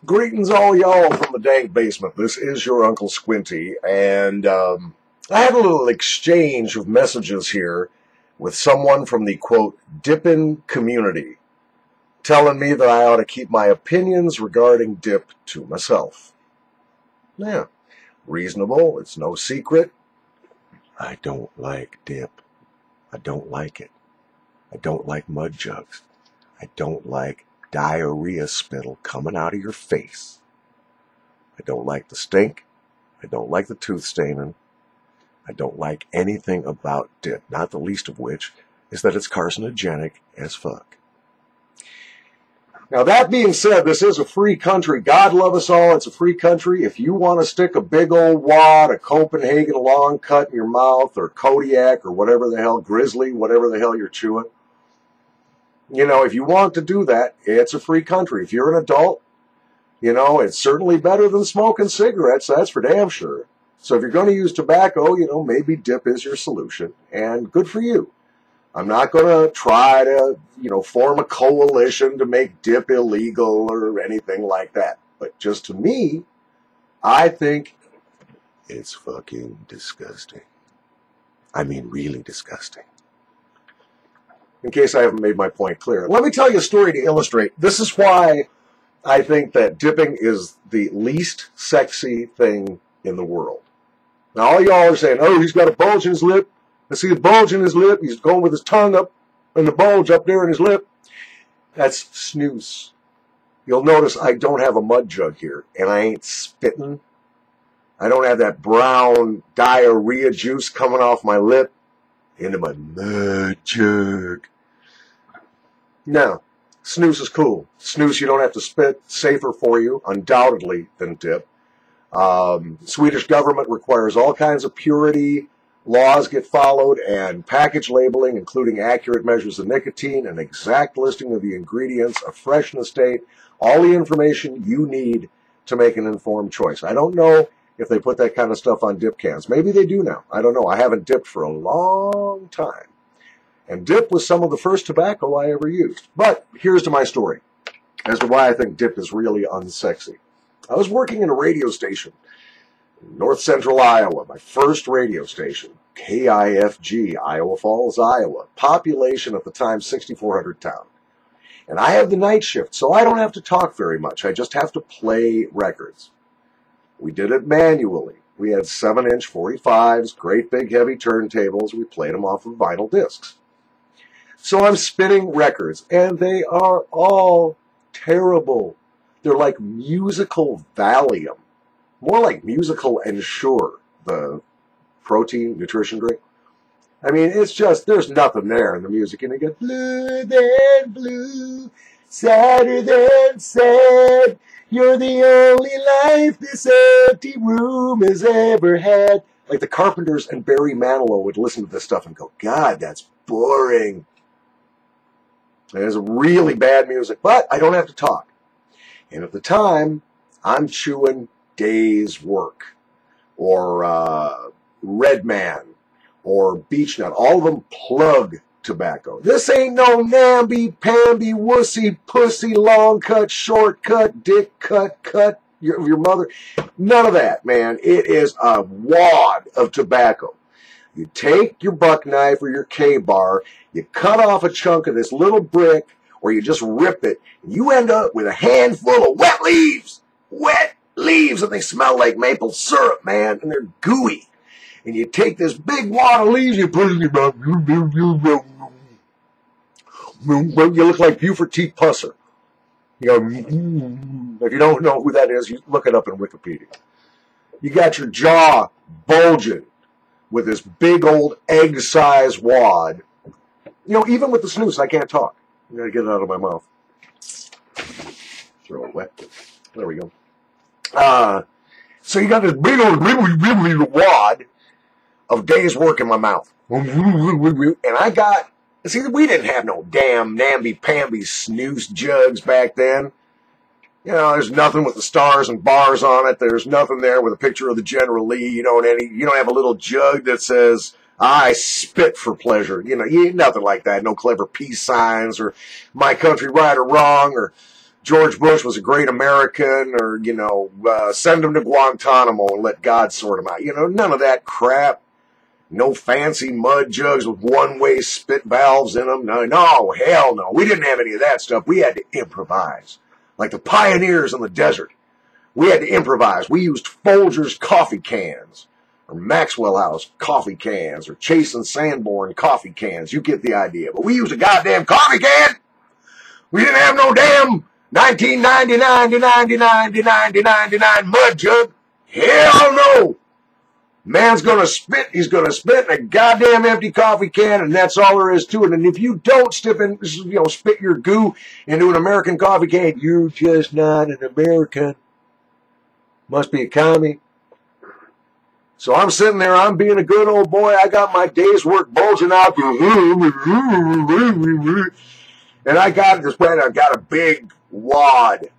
Greetings all y'all from the dank basement. This is your Uncle Squinty, and I had a little exchange of messages here with someone from the, quote, dippin' community, telling me that I ought to keep my opinions regarding dip to myself. Yeah, reasonable, it's no secret. I don't like dip. I don't like it. I don't like mud jugs. I don't like diarrhea spittle coming out of your face. I don't like the stink. I don't like the tooth staining. I don't like anything about dip, not the least of which is that it's carcinogenic as fuck. Now, that being said, this is a free country. God love us all. It's a free country. If you want to stick a big old wad of Copenhagen long cut in your mouth, or Kodiak, or whatever the hell, Grizzly, whatever the hell you're chewing, you know, if you want to do that, it's a free country. If you're an adult, you know, it's certainly better than smoking cigarettes. That's for damn sure. So if you're going to use tobacco, you know, maybe dip is your solution, and good for you. I'm not going to try to, you know, form a coalition to make dip illegal or anything like that. But just to me, I think it's fucking disgusting. I mean, really disgusting. In case I haven't made my point clear, let me tell you a story to illustrate. This is why I think that dipping is the least sexy thing in the world. Now, all y'all are saying, oh, he's got a bulge in his lip. I see a bulge in his lip. He's going with his tongue up and the bulge up there in his lip. That's snus. You'll notice I don't have a mud jug here, and I ain't spitting. I don't have that brown diarrhea juice coming off my lip into my mud jug. Now, snus is cool. Snus, you don't have to spit. Safer for you, undoubtedly, than dip. Swedish government requires all kinds of purity. Laws get followed, and package labeling, including accurate measures of nicotine, an exact listing of the ingredients, a freshness date, all the information you need to make an informed choice. I don't know if they put that kind of stuff on dip cans. Maybe they do now. I don't know. I haven't dipped for a long time. And dip was some of the first tobacco I ever used. But here's to my story as to why I think dip is really unsexy. I was working in a radio station in north central Iowa, my first radio station, KIFG, Iowa Falls, Iowa. Population at the time, 6,400 town. And I have the night shift, so I don't have to talk very much. I just have to play records. We did it manually. We had 7-inch 45s, great big heavy turntables. We played them off of vinyl discs. So I'm spinning records, and they are all terrible. They're like musical Valium. More like musical Ensure, the protein nutrition drink. I mean, it's just, there's nothing there in the music. And they go, blue than blue, sadder than sad. You're the only life this empty room has ever had. Like the Carpenters and Barry Manilow would listen to this stuff and go, God, that's boring. And it's really bad music, but I don't have to talk. And at the time, I'm chewing Day's Work, or Red Man, or Beech Nut. All of them plug tobacco. This ain't no namby-pamby, wussy, pussy, long cut, short cut, dick cut, your mother. None of that, man. It is a wad of tobacco. You take your buck knife or your K-bar, you cut off a chunk of this little brick, or you just rip it, and you end up with a handful of wet leaves. Wet leaves, and they smell like maple syrup, man, and they're gooey. And you take this big wad of leaves, you put it in your mouth. You look like Buford T. Pusser. You go, if you don't know who that is, you look it up in Wikipedia. You got your jaw bulging with this big old egg-sized wad. You know, even with the snus, I can't talk. I gotta get it out of my mouth. Throw it wet. There we go. So you got this big old wad of Day's Work in my mouth. And I got, see, we didn't have no damn namby-pamby snus jugs back then. You know, there's nothing with the stars and bars on it. There's nothing there with a picture of the General Lee. You don't have a little jug that says, I spit for pleasure. You know, you ain't nothing like that. No clever peace signs or my country right or wrong or George Bush was a great American, or, send him to Guantanamo and let God sort him out. None of that crap. No fancy mud jugs with one-way spit valves in them. No, hell no. We didn't have any of that stuff. We had to improvise. Like the pioneers in the desert. We had to improvise. We used Folgers coffee cans, or Maxwell House coffee cans, or Chase and Sanborn coffee cans. You get the idea. But we used a goddamn coffee can. We didn't have no damn 1999 mud jug. Hell no. Man's gonna spit. He's gonna spit in a goddamn empty coffee can, and that's all there is to it. And if you don't spit your goo into an American coffee can, you're just not an American. Must be a commie. So I'm sitting there. I'm being a good old boy. I got my day's work bulging out, and I got a big wad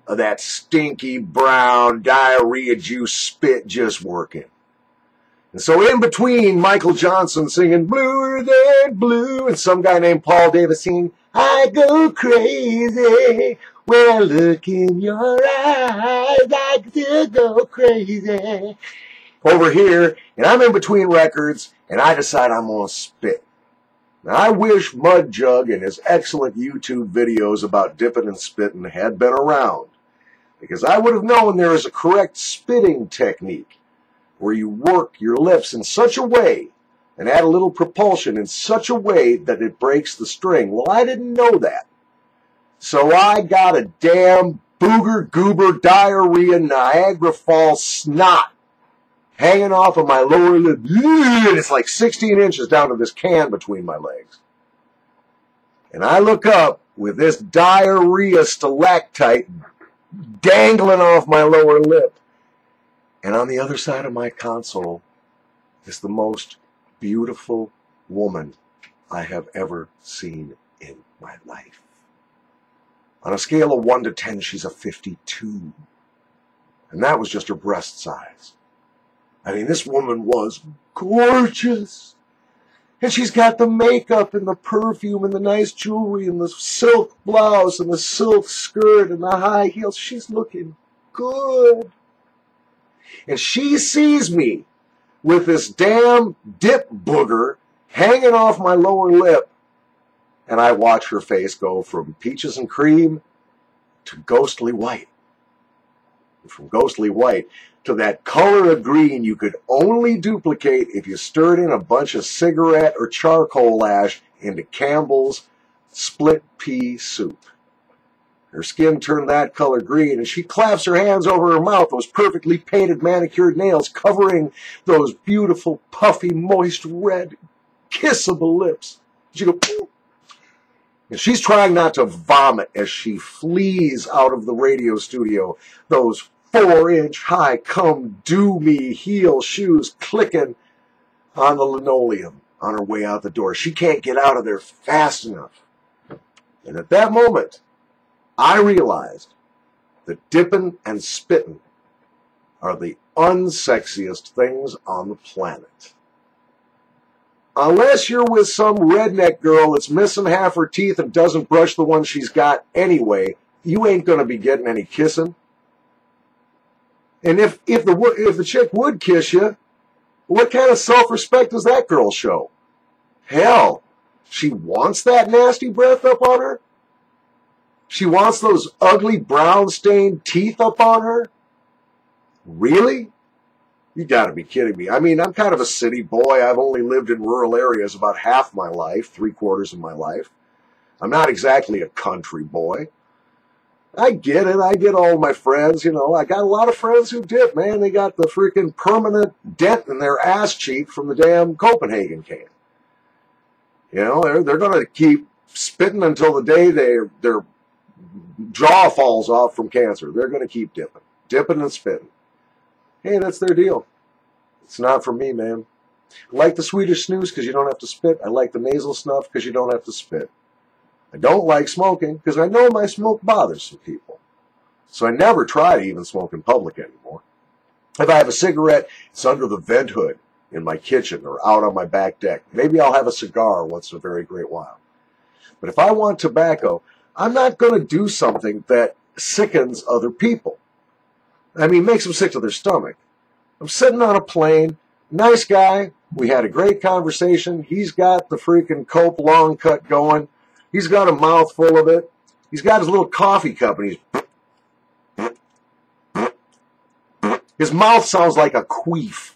of that stinky brown diarrhea juice spit just working. And so in between Michael Johnson singing Bluer Than Blue and some guy named Paul Davis singing I Go Crazy when I look in your eyes, I still go crazy. Over here, and I'm in between records, and I decide I'm going to spit. Now, I wish Mud Jug and his excellent YouTube videos about dipping and spitting had been around, because I would have known there is a correct spitting technique where you work your lips in such a way and add a little propulsion in such a way that it breaks the string. Well, I didn't know that. So I got a damn booger goober diarrhea Niagara Falls snot hanging off of my lower lip. It's like 16 inches down to this can between my legs. And I look up with this diarrhea stalactite dangling off my lower lip. And on the other side of my console is the most beautiful woman I have ever seen in my life. On a scale of 1 to 10, she's a 52. And that was just her breast size. I mean, this woman was gorgeous. And she's got the makeup and the perfume and the nice jewelry and the silk blouse and the silk skirt and the high heels. She's looking good. And she sees me with this damn dip booger hanging off my lower lip. And I watch her face go from peaches and cream to ghostly white. And from ghostly white to that color of green you could only duplicate if you stirred in a bunch of cigarette or charcoal ash into Campbell's split pea soup. Her skin turned that color green, and she claps her hands over her mouth, those perfectly painted manicured nails covering those beautiful, puffy, moist, red, kissable lips. She goes, and she's trying not to vomit as she flees out of the radio studio, those 4-inch high come-do-me heel shoes clicking on the linoleum on her way out the door. She can't get out of there fast enough. And at that moment, I realized that dipping and spitting are the unsexiest things on the planet. Unless you're with some redneck girl that's missing half her teeth and doesn't brush the one she's got anyway, you ain't going to be getting any kissing. And if the chick would kiss you, what kind of self-respect does that girl show? Hell, she wants that nasty breath up on her? She wants those ugly brown-stained teeth up on her? Really? You gotta be kidding me. I mean, I'm kind of a city boy. I've only lived in rural areas about half my life, 3/4 of my life. I'm not exactly a country boy. I get it. I get all my friends, I got a lot of friends who dip, man. They got the freaking permanent dent in their ass cheek from the damn Copenhagen can. They're going to keep spitting until the day their jaw falls off from cancer. They're going to keep dipping and spitting. Hey, that's their deal. It's not for me, man. I like the Swedish snus because you don't have to spit. I like the nasal snuff because you don't have to spit. I don't like smoking because I know my smoke bothers some people. So I never try to even smoke in public anymore. If I have a cigarette, it's under the vent hood in my kitchen or out on my back deck. Maybe I'll have a cigar once in a very great while. But if I want tobacco, I'm not going to do something that sickens other people. I mean, makes them sick to their stomach. I'm sitting on a plane, nice guy. We had a great conversation. He's got the freaking Cope long cut going. He's got a mouthful of it. He's got his little coffee cup, and his mouth sounds like a queef.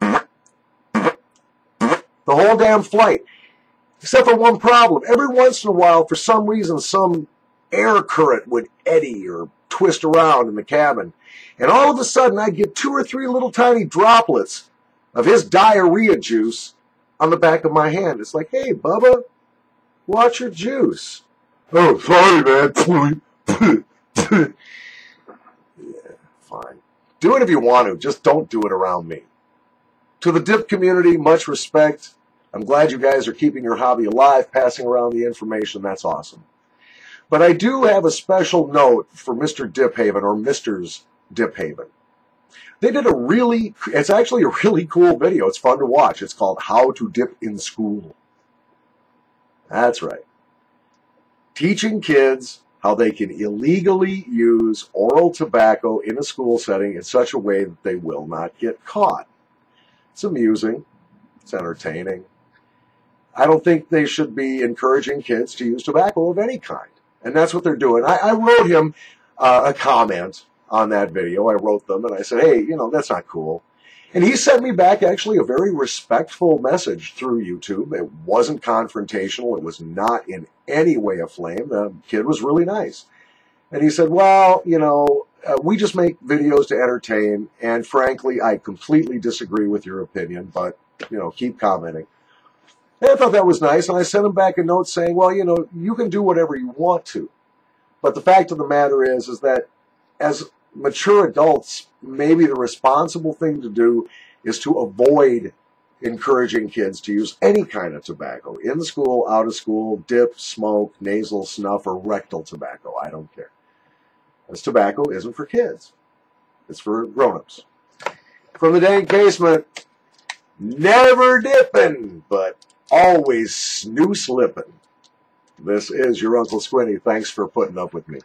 The whole damn flight. Except for one problem. Every once in a while, for some reason, some air current would eddy or twist around in the cabin. And all of a sudden, I'd get 2 or 3 little tiny droplets of his diarrhea juice on the back of my hand. It's like, hey, Bubba, watch your juice. Oh, sorry, man. Yeah, fine. Do it if you want to. Just don't do it around me. To the dip community, much respect. I'm glad you guys are keeping your hobby alive, passing around the information. That's awesome. But I do have a special note for Mr. Dip Haven, or Mr.'s Dip Haven. They did it's actually a really cool video. It's fun to watch. It's called How to Dip in School. That's right. Teaching kids how they can illegally use oral tobacco in a school setting in such a way that they will not get caught. It's amusing. It's entertaining. I don't think they should be encouraging kids to use tobacco of any kind. And that's what they're doing. I wrote him a comment on that video. I wrote them and I said, hey, that's not cool. And he sent me back actually a very respectful message through YouTube. It wasn't confrontational. It was not in any way aflame. The kid was really nice. And he said, well, we just make videos to entertain. And frankly, I completely disagree with your opinion, but, keep commenting. And I thought that was nice. And I sent him back a note saying, well, you can do whatever you want to. But the fact of the matter is that as mature adults, maybe the responsible thing to do is to avoid encouraging kids to use any kind of tobacco. In school, out of school, dip, smoke, nasal, snuff, or rectal tobacco. I don't care. This tobacco isn't for kids. It's for grown-ups. From the dank basement, never dipping, but always snoo slipping. This is your Uncle Squinty. Thanks for putting up with me.